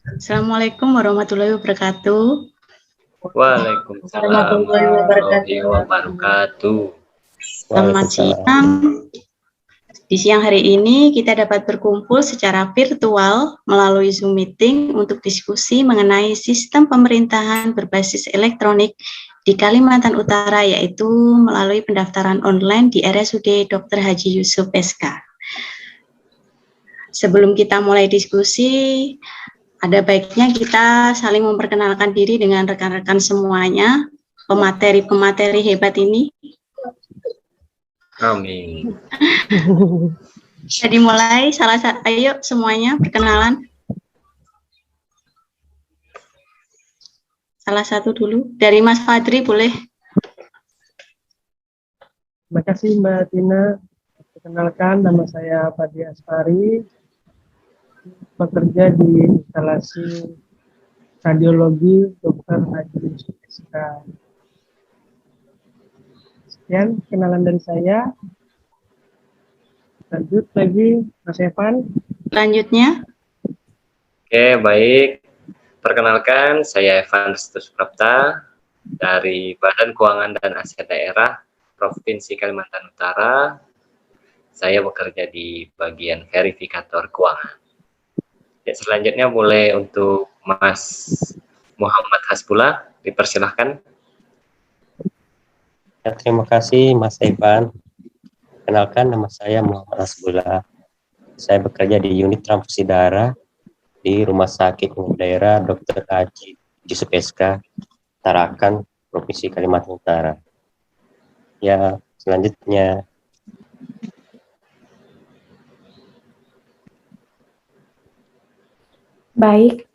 Assalamualaikum warahmatullahi wabarakatuh. Waalaikumsalam warahmatullahi wabarakatuh. Selamat siang. Di siang hari ini kita dapat berkumpul secara virtual melalui Zoom Meeting untuk diskusi mengenai sistem pemerintahan berbasis elektronik di Kalimantan Utara, yaitu melalui pendaftaran online di RSUD Dr. Haji Yusuf SK. Sebelum kita mulai diskusi, ada baiknya kita saling memperkenalkan diri dengan rekan-rekan semuanya, pemateri-pemateri hebat ini. Amin. Jadi mulai, ayo semuanya perkenalan. Salah satu dulu, dari Mas Fadri boleh. Terima kasih Mbak Tina. Perkenalkan, nama saya Fadri Asfari, bekerja di instalasi radiologi Dr. Haji Yusuf SK. Sekian kenalan dari saya. Lanjut lagi, Mas Evan. Selanjutnya. Oke, baik. Perkenalkan, saya Evan Suprapta dari Badan Keuangan dan Aset Daerah Provinsi Kalimantan Utara. Saya bekerja di bagian verifikator keuangan. Ya, selanjutnya boleh untuk Mas Muhammad Hasbullah, dipersilahkan. Ya, terima kasih Mas Evan. Kenalkan, nama saya Muhammad Hasbullah. Saya bekerja di unit transfusi darah di Rumah Sakit Umum Daerah Dr. Haji Yusuf SK, Tarakan, Provinsi Kalimantan Utara. Ya, selanjutnya. Baik,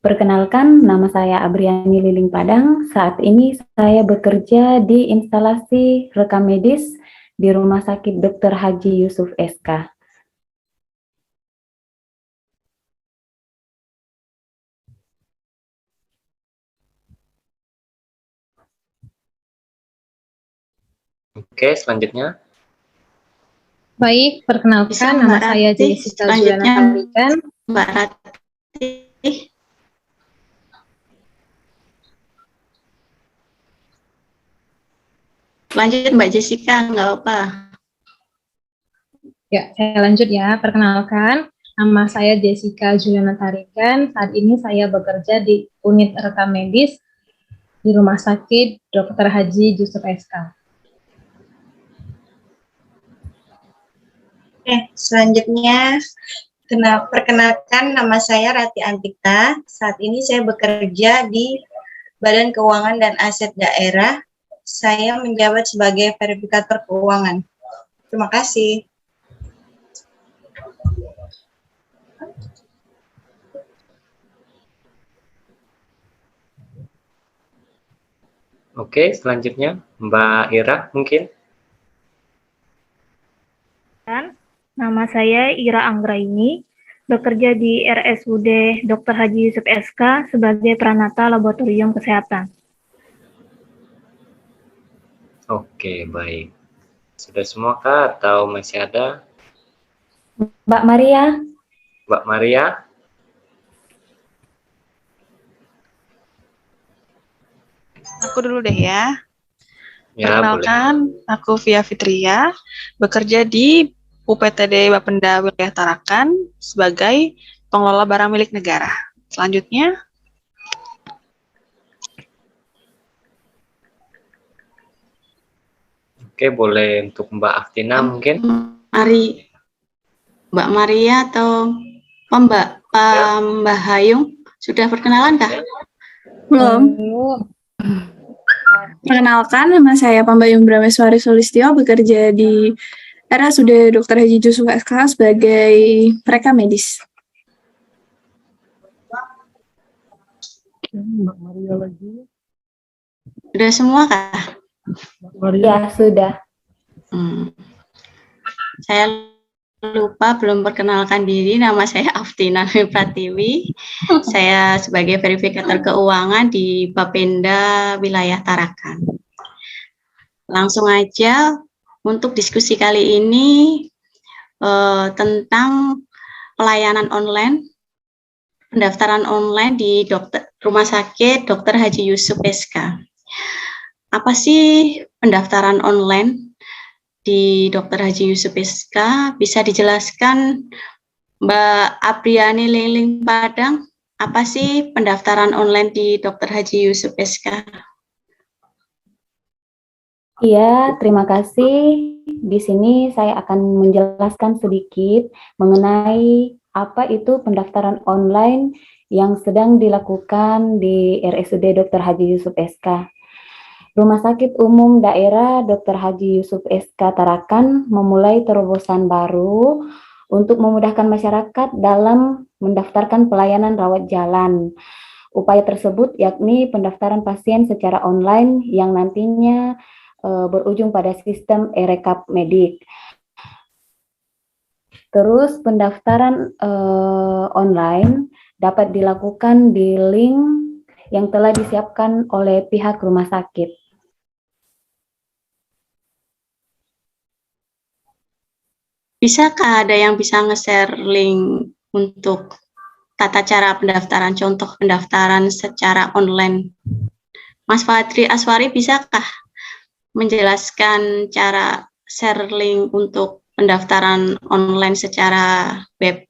perkenalkan nama saya Abriani Liling Padang. Saat ini saya bekerja di instalasi rekam medis di Rumah Sakit Dr. Haji Yusuf SK. Oke, selanjutnya. Baik, perkenalkan nama saya Jessica Juliana Tarikan. Mbak Rati. Lanjut Mbak Jessica, nggak apa. Ya, saya lanjut ya. Perkenalkan, nama saya Jessica Juliana Tarikan. Saat ini saya bekerja di unit rekam medis di Rumah Sakit Dr. Haji Yusuf SK. Selanjutnya, perkenalkan nama saya Rati Antika. Saat ini saya bekerja di Badan Keuangan dan Aset Daerah. Saya menjabat sebagai verifikator keuangan. Terima kasih. Oke, selanjutnya Mbak Ira mungkin. Nama saya Ira Anggraini, bekerja di RSUD Dr. Haji Yusuf SK sebagai Pranata Laboratorium Kesehatan. Oke, baik. Sudah semua kah atau masih ada? Mbak Maria. Mbak Maria. Aku dulu deh ya. Perkenalkan, aku Via Fitria, bekerja di UPTD Bapenda Wilayah Tarakan sebagai pengelola barang milik negara. Selanjutnya. Oke, boleh untuk Mbak Aftina mungkin. Mbak Maria atau Mbak Hayung sudah perkenalan kah? Belum. Perkenalkan, nama saya Pambayung Brameswari Sulistyo, bekerja di RSUD Dr. Haji Yusuf SK sebagai rekam medis. Mbak Maria lagi. Sudah semua kah? Mbak Maria. Ya, sudah. Saya lupa belum perkenalkan diri, nama saya Aftina Pratiwi. Saya sebagai verifikator keuangan di Bapenda Wilayah Tarakan. Langsung aja untuk diskusi kali ini tentang pelayanan online pendaftaran online di Rumah Sakit Dr. Haji Yusuf SK. Apa sih pendaftaran online di Dr. Haji Yusuf SK? Bisa dijelaskan Mbak Apriani Liling Padang, apa sih pendaftaran online di Dr. Haji Yusuf SK? Iya, terima kasih. Di sini saya akan menjelaskan sedikit mengenai apa itu pendaftaran online yang sedang dilakukan di RSUD Dr. Haji Yusuf SK. Rumah Sakit Umum Daerah Dr. Haji Yusuf SK Tarakan memulai terobosan baru untuk memudahkan masyarakat dalam mendaftarkan pelayanan rawat jalan. Upaya tersebut yakni pendaftaran pasien secara online yang nantinya berujung pada sistem e-rekap medik. Terus pendaftaran online dapat dilakukan di link yang telah disiapkan oleh pihak rumah sakit. Bisakah ada yang bisa nge-share link untuk tata cara pendaftaran, contoh pendaftaran secara online? Mas Fadri Aswari, bisakah menjelaskan cara share link untuk pendaftaran online secara web?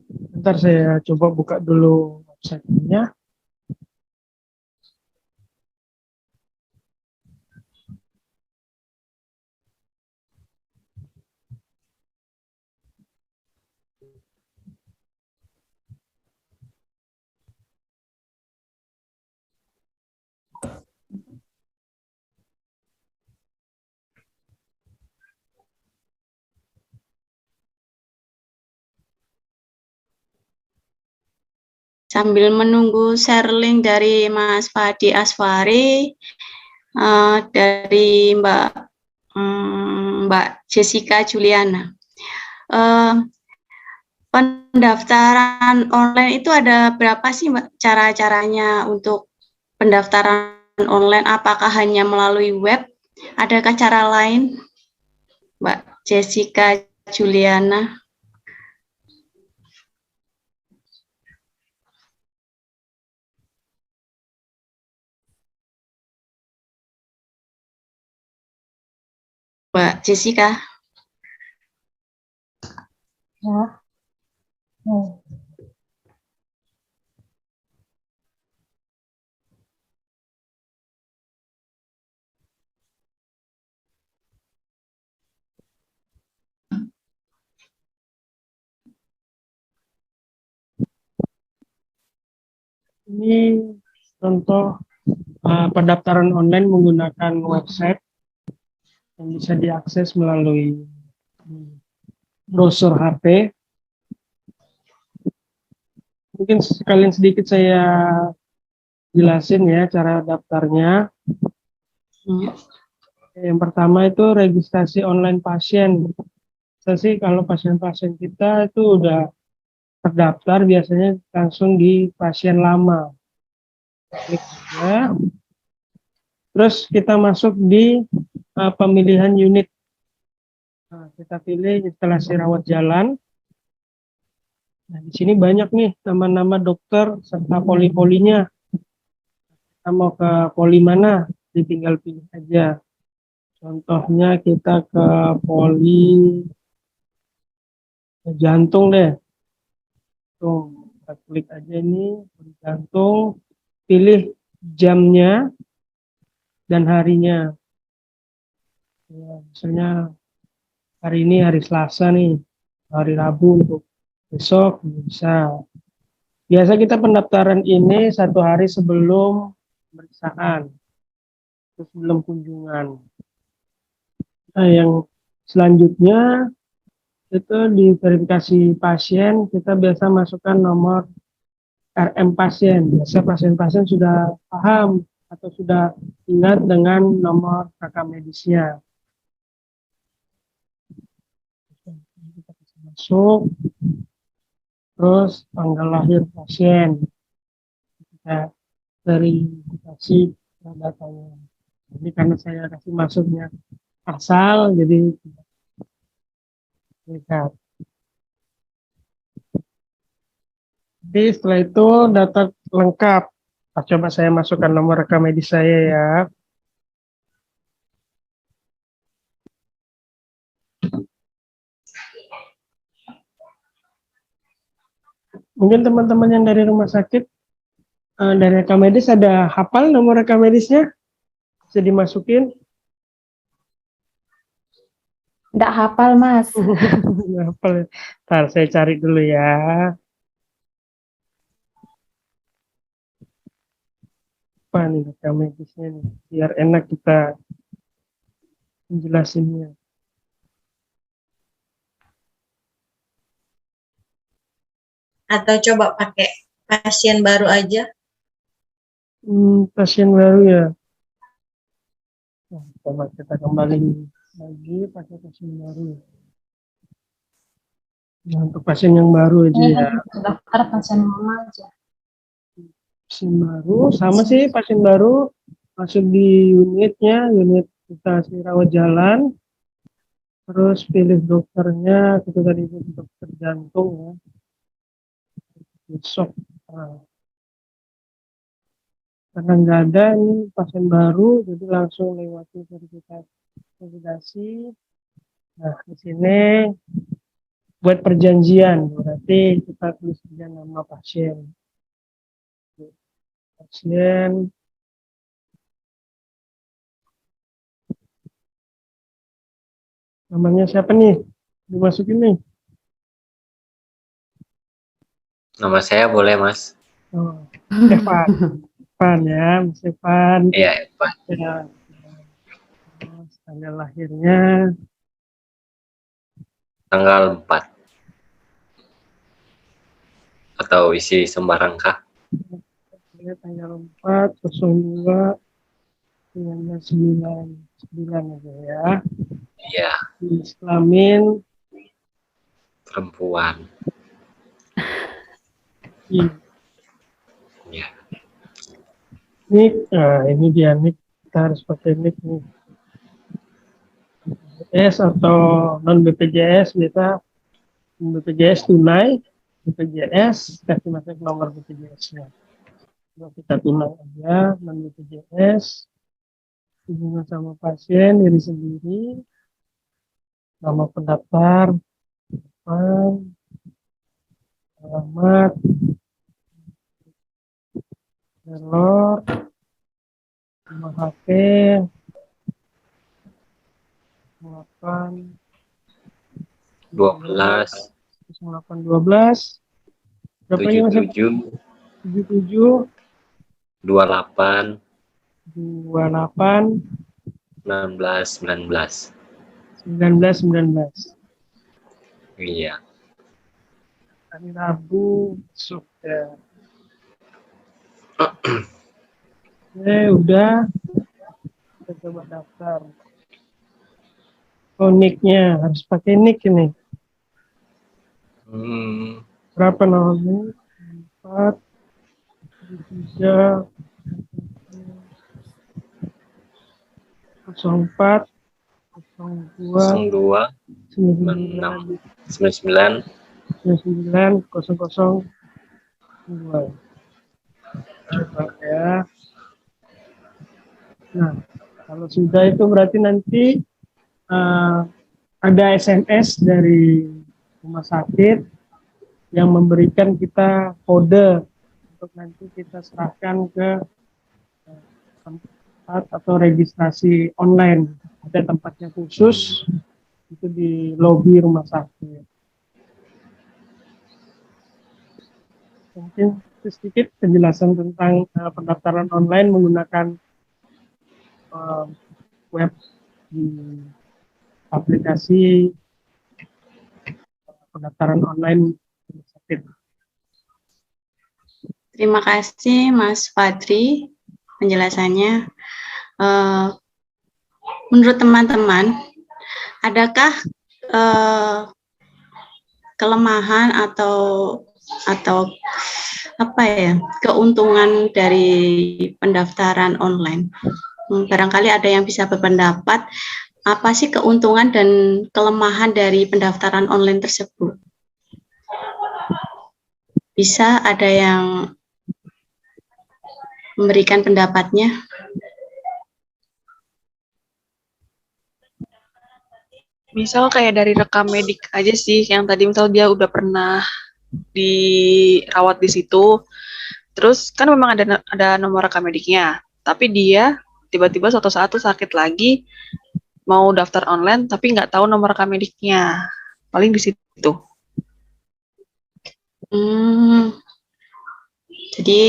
Bentar saya coba buka dulu websitenya. Sambil menunggu share link dari Mas Fadi Aswari, dari Mbak Jessica Juliana. Pendaftaran online itu ada berapa sih Mbak cara-caranya untuk pendaftaran online? Apakah hanya melalui web? Adakah cara lain? Mbak Jessica Juliana. Mbak Jessica. Ya. Ini contoh pendaftaran online menggunakan website yang bisa diakses melalui browser HP. Mungkin sekalian sedikit saya jelasin ya cara daftarnya. Yang pertama itu registrasi online pasien. Sih kalau pasien-pasien kita itu udah terdaftar biasanya langsung di pasien lama. Klik ya. Terus kita masuk di pemilihan unit. Nah, kita pilih instalasi rawat jalan. Nah, di sini banyak nih nama-nama dokter serta poli-polinya. Kita mau ke poli mana? Tinggal pilih aja. Contohnya kita ke poli jantung deh. Tuh, kita klik aja ini poli jantung. Pilih jamnya dan harinya. Ya, misalnya hari ini hari Selasa nih, hari Rabu untuk besok bisa. Biasa kita pendaftaran ini 1 hari sebelum pemeriksaan, sebelum kunjungan. Nah, yang selanjutnya itu di verifikasi pasien, kita biasa masukkan nomor RM pasien. Biasa pasien-pasien sudah paham atau sudah ingat dengan nomor rekam medisnya. Kita bisa masuk, terus tanggal lahir pasien, kita verifikasi datanya. Ini karena saya kasih masuknya asal, jadi lihat. Jadi setelah itu data lengkap. Coba saya masukkan nomor rekam medis saya ya. Mungkin teman-teman yang dari rumah sakit, dari rekam medis ada hafal nomor rekam medisnya? Bisa dimasukin? Nggak hafal, Mas. Nggak hafal. Ntar saya cari dulu ya. Apa nih rekam medisnya nih? Biar enak kita menjelasinnya. Atau coba pakai pasien baru aja. Pasien baru ya. Nah, coba kita kembali lagi pakai pasien baru. Nah, untuk pasien yang baru aja ya. Daftar pasien lama aja. Pasien baru, sama sih pasien baru masuk di unitnya, unit kita rawat jalan. Terus pilih dokternya, kita tadi itu dokter jantung ya. Besok. Nah, karena nggak ada ini pasien baru, jadi langsung lewati verifikasi validasi. Nah, di sini buat perjanjian, berarti kita tulis saja nama pasien. Pasien namanya siapa nih? Dimasukin nih. Nama saya boleh, Mas? Oh, Evan. Evan ya, Mas Evan. Iya, Pak. Ya. Terus tanggal lahirnya Tanggal 4. Atau isi sembarang kah? tanggal 4/02/1999 aja ya. Iya, Jenis kelamin perempuan. Iya. Nik, ini dia nik, kita harus pakai nik nih. BPJS atau non BPJS kita BPJS tunai, BPJS kasih masuk nomor BPJS-nya. Kalau kita tunai aja, non BPJS, hubungan sama pasien, diri sendiri, nama pendaftar, alamat, error, nomor HP, 8 12 0812 berapa ini Mas? 77 77 28 28 19 19. 19. Iya. Hari Rabu besok ya. Udah. Kita coba daftar. Oh, nick-nya harus pakai nick ini. Berapa namanya? 4 3 04 02 99 00 2. Coba ya. Nah, kalau sudah itu berarti nanti ada SMS dari rumah sakit yang memberikan kita kode untuk nanti kita serahkan ke tempat atau registrasi online. Ada tempatnya khusus itu di lobi rumah sakit. Mungkin sedikit penjelasan tentang pendaftaran online menggunakan web di aplikasi pendaftaran online rumah sakit. Terima kasih Mas Fadri penjelasannya. Menurut teman-teman, adakah kelemahan atau apa ya, keuntungan dari pendaftaran online? Barangkali ada yang bisa berpendapat, apa sih keuntungan dan kelemahan dari pendaftaran online tersebut? Bisa ada yang memberikan pendapatnya? Misal kayak dari rekam medik aja sih, yang tadi misal dia udah pernah dirawat di situ, terus kan memang ada nomor rekam mediknya, tapi dia tiba-tiba suatu saat tuh sakit lagi, mau daftar online tapi nggak tahu nomor rekam mediknya, paling di situ. Jadi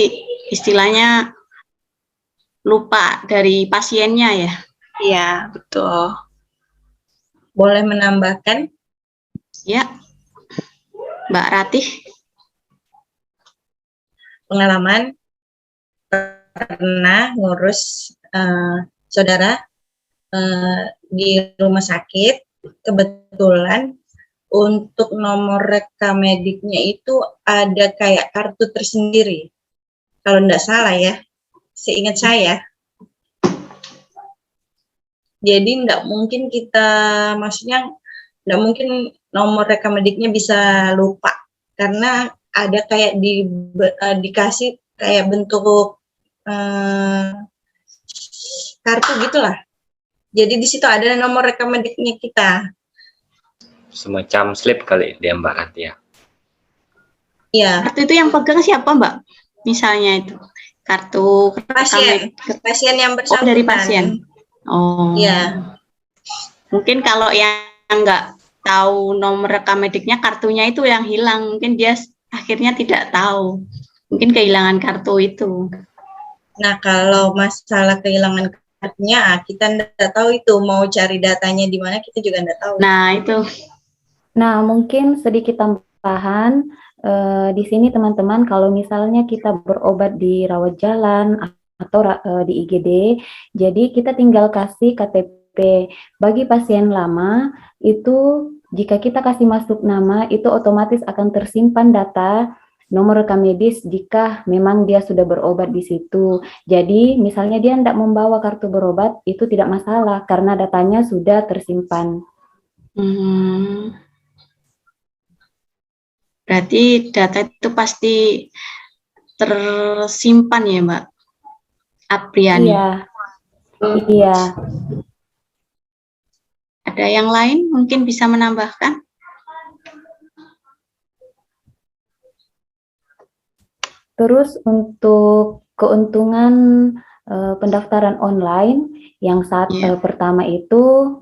istilahnya lupa dari pasiennya ya? Iya, betul. Boleh menambahkan? Ya, Mbak Ratih. Pengalaman pernah ngurus saudara di rumah sakit, kebetulan untuk nomor rekam mediknya itu ada kayak kartu tersendiri. Kalau tidak salah ya, seingat saya. Jadi tidak mungkin maksudnya tidak mungkin nomor rekam mediknya bisa lupa, karena ada kayak dikasih kayak bentuk kartu gitulah. Jadi di situ ada nomor rekam mediknya kita. Semacam slip kali dia Mbak Rati ya? Iya. Kartu itu yang pegang siapa Mbak? Misalnya itu kartu pasien yang bersangkutan. Oh, dari pasien. Oh. Iya. Mungkin kalau yang nggak tahu nomor rekam mediknya, kartunya itu yang hilang. Mungkin dia akhirnya tidak tahu. Mungkin kehilangan kartu itu. Nah, kalau masalah kehilangan kartunya, kita tidak tahu itu. Mau cari datanya di mana, kita juga tidak tahu. Nah, itu. Nah, mungkin sedikit tambahan. Di sini teman-teman, kalau misalnya kita berobat di rawat jalan atau di IGD, jadi kita tinggal kasih KTP. Bagi pasien lama, itu jika kita kasih masuk nama, itu otomatis akan tersimpan data nomor rekam medis jika memang dia sudah berobat di situ. Jadi, misalnya dia tidak membawa kartu berobat, itu tidak masalah karena datanya sudah tersimpan. Berarti data itu pasti tersimpan ya, Mbak Apriani? Iya. Iya. Ada yang lain mungkin bisa menambahkan? Terus untuk keuntungan pendaftaran online yang pertama itu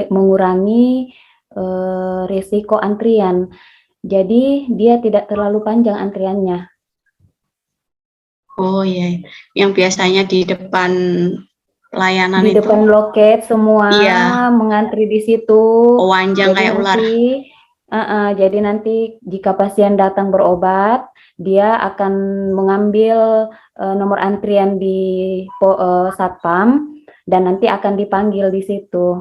mengurangi risiko antrian. Jadi dia tidak terlalu panjang antriannya. Oh iya, yang biasanya di depan pelayanan di itu. Depan loket semua mengantri di situ. Panjang kayak ular. Jadi nanti jika pasien datang berobat, dia akan mengambil nomor antrian di satpam dan nanti akan dipanggil di situ.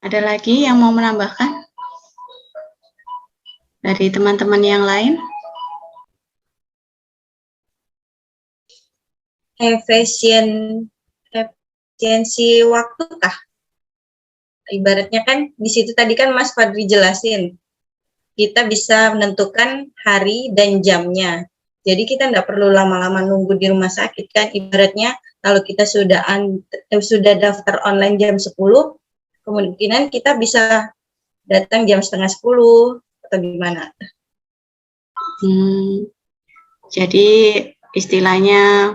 Ada lagi yang mau menambahkan dari teman-teman yang lain? Efisiensi waktu kah? Ibaratnya kan di situ tadi kan Mas Fadri jelasin, kita bisa menentukan hari dan jamnya. Jadi kita tidak perlu lama-lama nunggu di rumah sakit kan. Ibaratnya kalau kita sudah daftar online jam 10, kemungkinan kita bisa datang jam setengah 10 atau gimana. Jadi istilahnya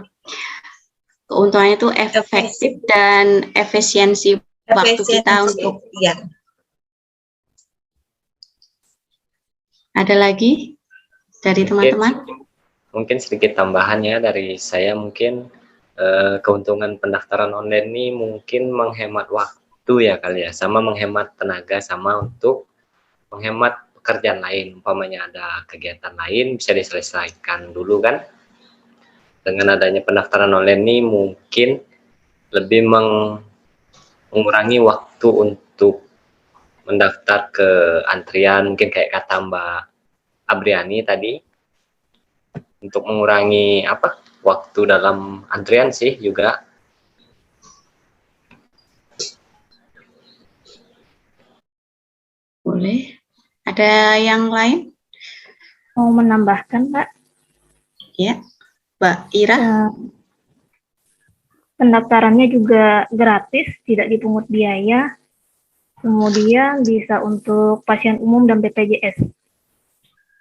keuntungannya itu efektif dan efisiensi waktu kita untuk. Ya. Ada lagi dari teman-teman? Mungkin sedikit tambahan ya dari saya, mungkin keuntungan pendaftaran online ini mungkin menghemat waktu ya kali ya, sama menghemat tenaga, sama untuk menghemat pekerjaan lain. Umpamanya ada kegiatan lain bisa diselesaikan dulu kan. Dengan adanya pendaftaran online ini mungkin lebih mengurangi waktu untuk mendaftar ke antrian, mungkin kayak kata Mbak Abriani tadi, untuk mengurangi waktu dalam antrian sih juga. Boleh. Ada yang lain? Mau menambahkan, Mbak? Ya, Mbak Ira. Pendaftarannya juga gratis, tidak dipungut biaya. Kemudian bisa untuk pasien umum dan BPJS.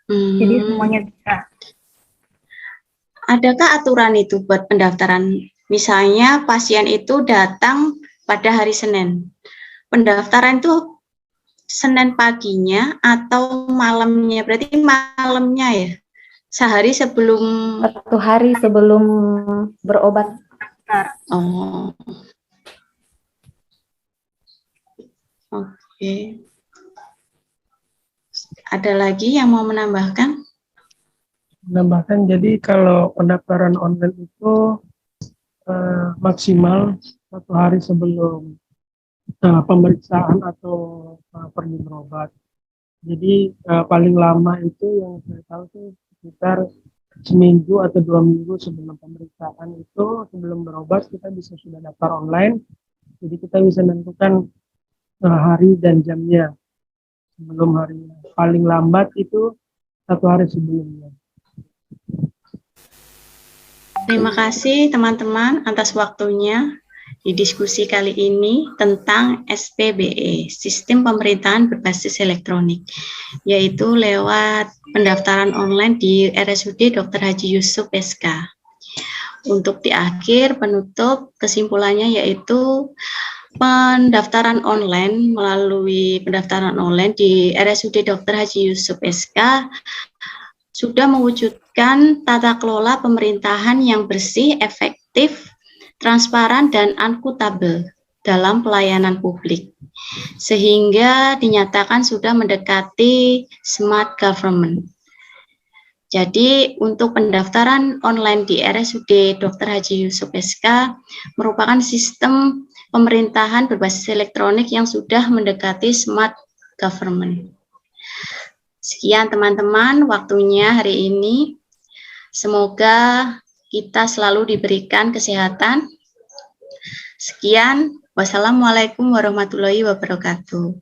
Jadi semuanya bisa. Adakah aturan itu buat pendaftaran? Misalnya pasien itu datang pada hari Senin. Pendaftaran itu Senin paginya atau malamnya? Berarti malamnya ya? Sehari sebelum... 1 hari sebelum berobat. Oh. Oke. Ada lagi yang mau menambahkan? Menambahkan, jadi kalau pendaftaran online itu maksimal 1 hari sebelum pemeriksaan atau pergi berobat. Jadi paling lama itu yang saya tahu tuh sekitar seminggu atau 2 minggu sebelum pemeriksaan itu, sebelum berobat kita bisa sudah daftar online. Jadi kita bisa menentukan hari dan jamnya sebelum harinya. Paling lambat itu 1 hari sebelumnya. Terima kasih teman-teman atas waktunya di diskusi kali ini tentang SPBE, Sistem Pemerintahan Berbasis Elektronik, yaitu lewat pendaftaran online di RSUD Dr. Haji Yusuf SK. Untuk di akhir penutup kesimpulannya yaitu pendaftaran online melalui pendaftaran online di RSUD Dr. Haji Yusuf SK sudah mewujudkan tata kelola pemerintahan yang bersih, efektif, transparan, dan akuntabel dalam pelayanan publik, sehingga dinyatakan sudah mendekati smart government. Jadi untuk pendaftaran online di RSUD Dr. Haji Yusuf SK merupakan sistem pemerintahan berbasis elektronik yang sudah mendekati smart government. Sekian teman-teman waktunya hari ini. Semoga kita selalu diberikan kesehatan. Sekian, wassalamualaikum warahmatullahi wabarakatuh.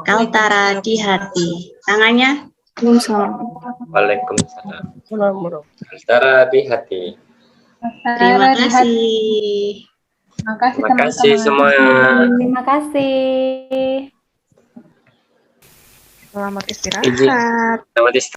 Kaltara di hati. Tangannya. Waalaikumsalam. Kaltara di hati. Terima kasih. Terima kasih semua. Terima kasih. Selamat istirahat. Selamat istirahat.